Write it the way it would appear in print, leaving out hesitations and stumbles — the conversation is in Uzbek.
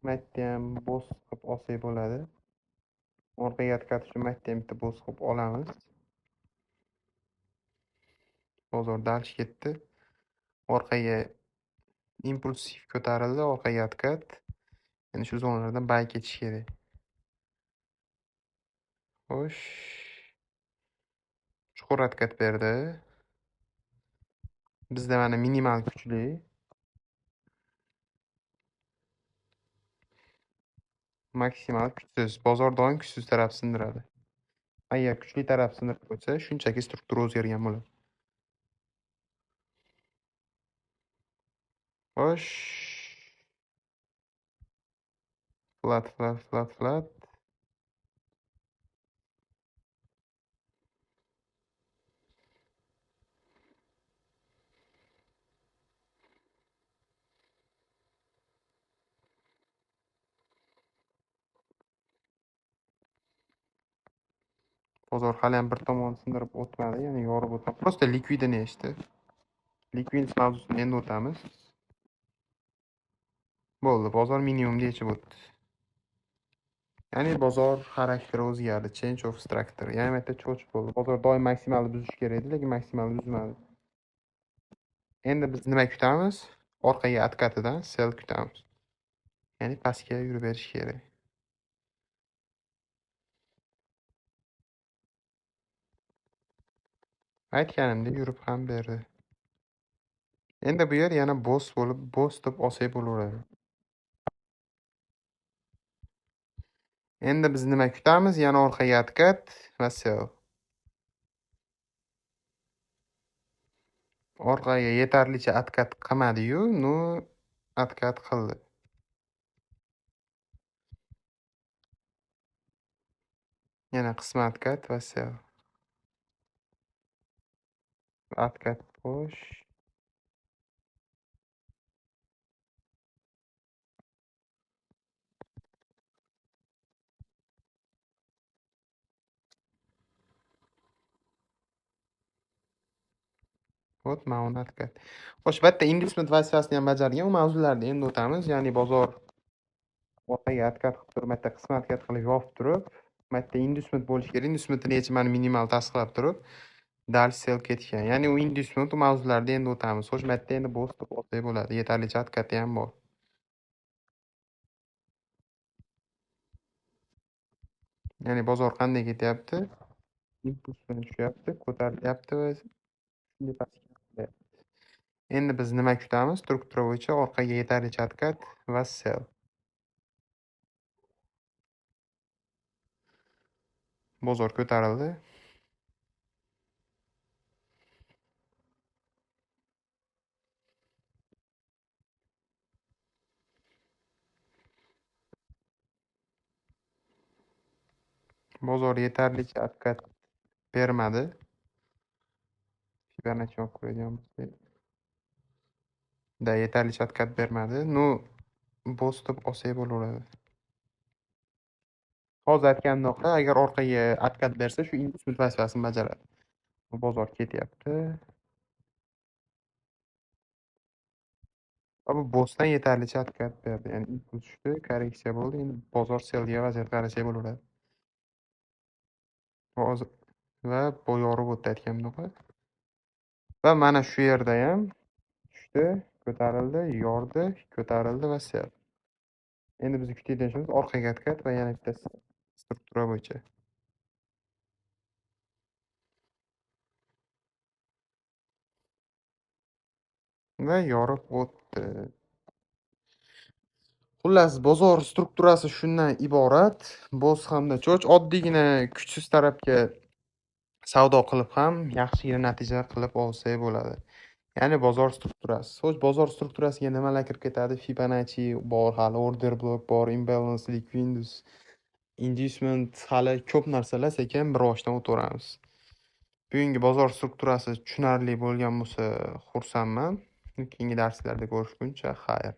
Matni ham bo'z qilib olsak bo'ladi. Orqaga atqatish uchun matni ham bitta bo'z qilib olamiz. Bozor darch ketdi. Orqaga impulsiv ko'tarildi, orqaga atqat. Endi shu zonalardan bay ketish kerak. Xo'sh. Chuqur atqat berdi. Bizda mana minimal kuchli. Maksimal kuchsiz. Bozor doim kuchsiz taraf sindiradi. Agar kuchli taraf sindirib qo'ysa, shunchaki struktura o'zgargan bo'ladi. Xo'sh. Flat. Bozor hali ham bir tomon sindirib o'tmadi, ya'ni yorib o'tmadi. Просто likvidini eshitdi. Likvid mavzusini endi o'tamiz. Bo'ldi, bozor minimumga yechib o'tdi. Ya'ni bozor xarakteri o'zgardi, change of structure. Ya'ni bu yerda cho'chib bo'ldi. Bozor doim maksimalni buzish kerak edi, lekin maksimalni buzmadi. Endi biz nima kutamiz? Orqaga atkatidan sell kutamiz. Ya'ni pastga yurib berish kerak. Aytganimdek yurib ham berdi. Endi bu yer yana boss bo'lib, boss deb olsak bo'laveradi. Endi biz nima kutamiz? Yana orqaga atkat va sell. Orqaga yetarlicha atkat qilmadi-yu, atkat qildi. Yana qisma atkat va sell. Atkat qo'sh. Mana atkat. Xo'sh, bu yerda inducement vazifasini ham bajargan, u mavzularni endi o'tamiz. Ya'ni bozor orqaga atkat qilib turib, bu yerda qisma atkat qilib yopib turib, bu yerda inducement bo'lishi kerak. Inducementni yechimini minimal tasdiqlab turib, dal sell ketgan. Ya'ni u inducement mavzularni endi o'tamiz. Xo'sh, bu yerda endi boss deb olsak bo'ladi. Yetarlicha atkati ham bor. Ya'ni bozor qanday ketyapti? Impuls bilan tushyapti, ko'tarilyapti va shunday pastga qilyapti. Endi biz nima kutamiz? Struktura bo'yicha orqaga yetarlicha atkat va sell. Bozor ko'tarildi. Bozor yetarlicha atkat bermadi. Fibonacci olib qo'yadigan bo'lsak. Yetarlicha atkat bermadi. Boss deb olsak bo'laveradi. Hozir aytganimdek, agar orqaga atkat bersa, shu inducement vazifasini bajaradi. Bozor ketyapti. Bu bossdan yetarlicha atkat berdi. Ya'ni impuls tushdi, korreksiya bo'ldi. Endi bozor sellga vaziyat qarasak bo'laveradi. Hozir va bu yorib o'tdi aytganimdek. Va mana shu yerda ham tushdi, ko'tarildi, yordi, ko'tarildi va sell. Endi biz kutayotgan ishimiz orqaga atkat va yana bitta struktura bo'yicha. Va yorib o'tdi. Xullas, bozor strukturasi shundan iborat. Boss hamda cho'ch oddiygina kuchsiz tarafga savdo qilib ham yaxshigina natija qilib olsa bo'ladi. Ya'ni bozor strukturasi. Xo'sh, bozor strukturasiga nimalar kirib ketadi? Fibonacci bor, hali order block bor, imbalance, liquidus, inducement, hali ko'p narsalar sekin bir boshidan o'taveramiz. Bugungi bozor strukturasi tushunarli bo'lgan bo'lsa, xursandman. Keyingi darslarda ko'rishguncha, xayr.